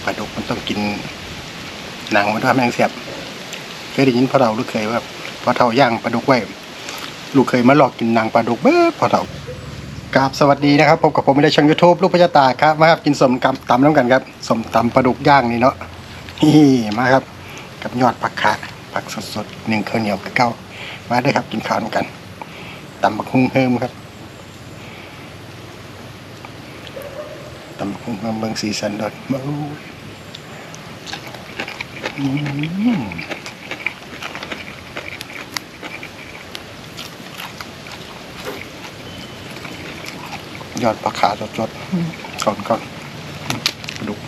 ปลาดุกมันต้องกินหนังมันทำแมงเสียบเคยได้ยินพ่อเฒ่าลูกเคยว่าพ่อเฒ่าย่างปลาดุกไว้ลูกเคยมาหลอกกินหนังปลาดุกเบ้อพ่อเฒ่ากราบสวัสดีนะครับพบกับผมในช่อง YouTube ลูกพญาตาครับมาครับกินสมตำน้ำกันครับสมตำปลาดุกย่างนี่เนาะนี่มาครับกับยอดผักขาผักสดๆหนึ่งข้าวเหนียวกับเก้ามาได้ครับกินข้าวกันตำบักหุ่งเฮิมครับตำบักหุ่งเฮิมเบิ่งสีสันดอดมาอู้ยอดผักขาสดๆก่อนปลาดุก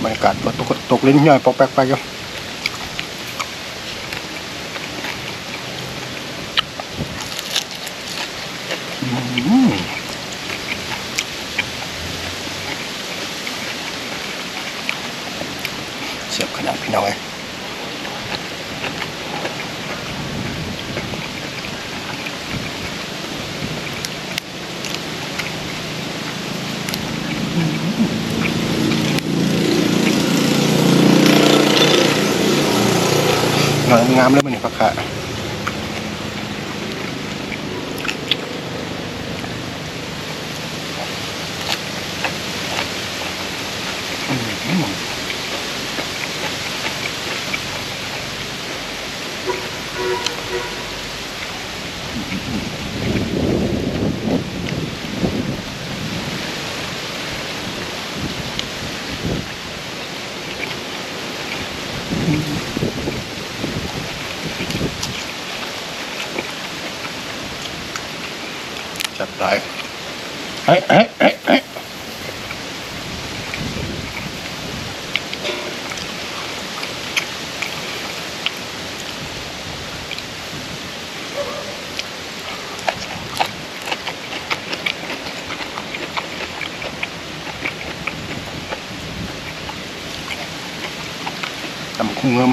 บรรยากาศตกลิ้นย่อยปอกแป๊กไปอยู่เสียบขนาดพี่น้องเลยงามเลยมันนี่ผักขาจับได้เฮ้ยตำคุ้งเงิม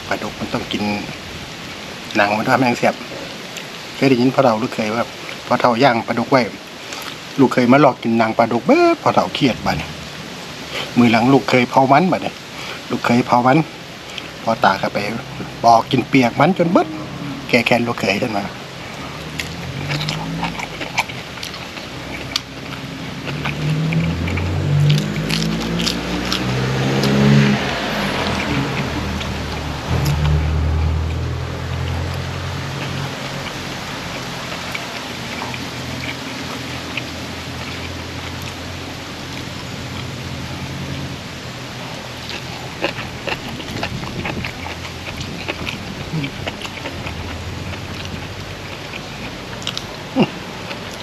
ปลาดุกมันต้องกินหนังมันทำแมงเสียบเคยได้ยินพ่อเฒ่าลูกเคยว่าพ่อเฒ่าย่างปลาดุกไว้ลูกเคยมาหลอกกินหนังปลาดุกเบ้อพ่อเฒ่าเครียดบัดนี้มือหลังลูกเคยเผามันบัดนี้ลูกเคยเผามันพอตาเข้าไปบอกกินเปียกมันจนเบิดแก่แค้นลูกเคยขึ้นมา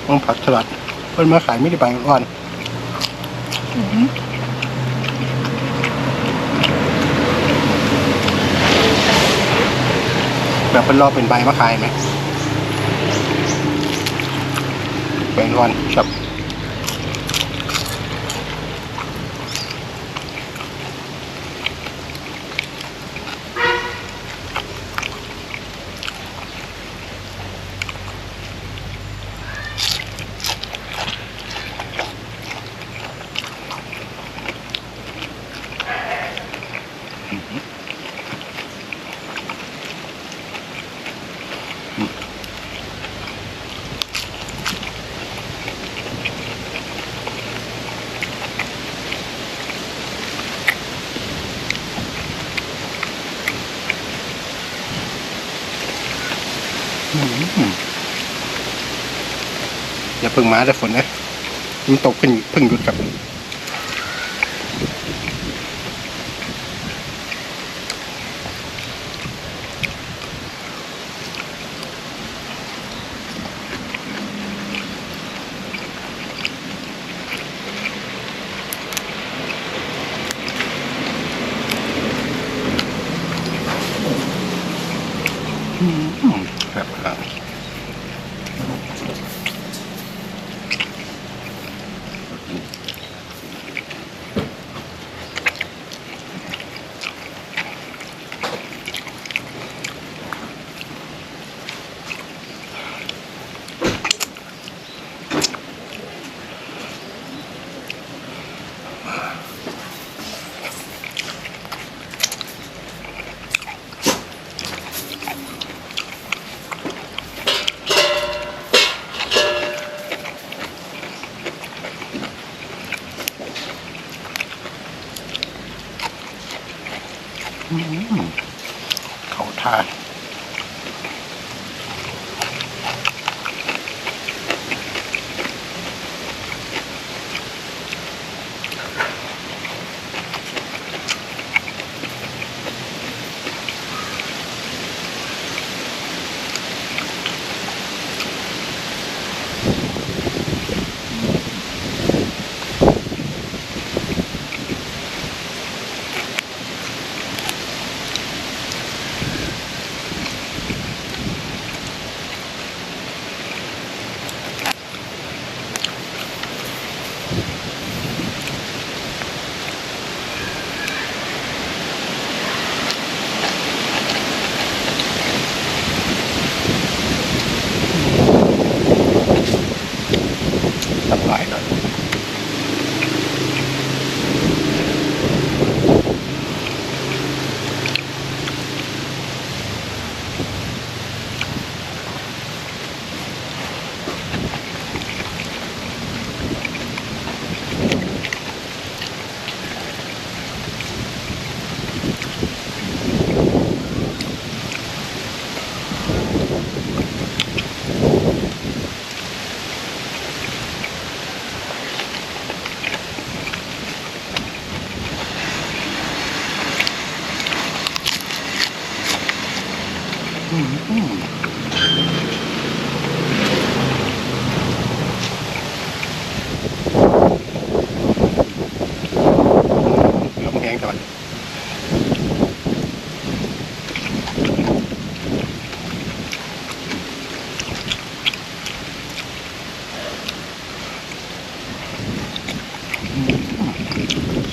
มันผักสลัดเพิ่นมาขายไม่ได้ใบอ่อนแบบเพิ่นรอเป็นใบมาขายไหมใบอ่อนครับอย่าเพิ่งมาแต่ฝนนะมันตกเพิ่งหยุดครับครับ เขาทานสบายหน่อยลมแห้งก่อน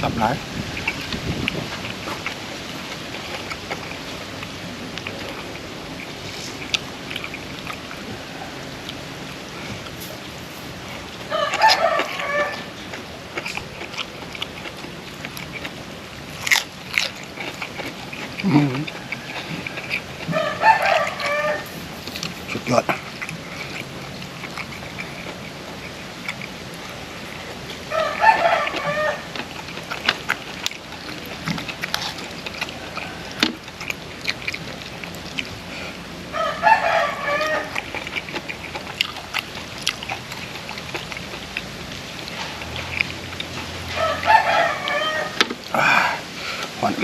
สับหลายสุดยอดหวาน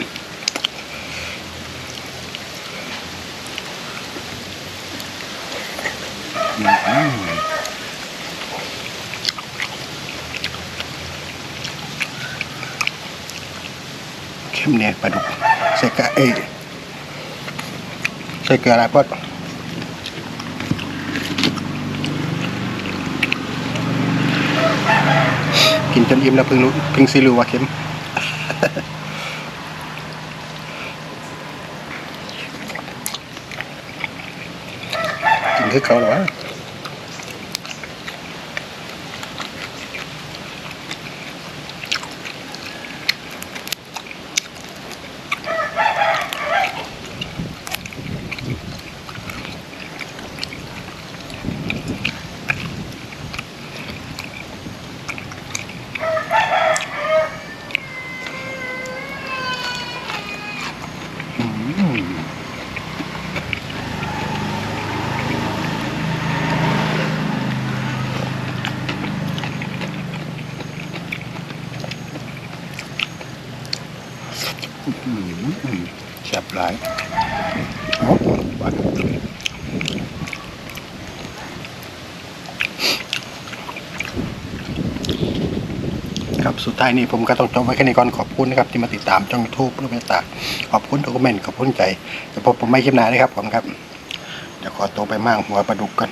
เข้มเนี่ยปลาดุกใส่กะใส่เกลืออะไรพอดกินจนอิ่มแล้วเพิ่งสิรู้ว่าเค็มกินคือเขาหรอวะแซ่บหลายครับสุดท้ายนี้ผมก็ต้องจบไว้แค่นี้ก่อนขอบคุณนะครับที่มาติดตามช่อง YouTube รูปเมตตาขอบคุณทุกคอมเมนต์ขอบคุณใจจะพบผมไม่คลิปหน้านะครับผมครับเดี๋ยวขอตัวไปมั่งหัวปลาดุกกัน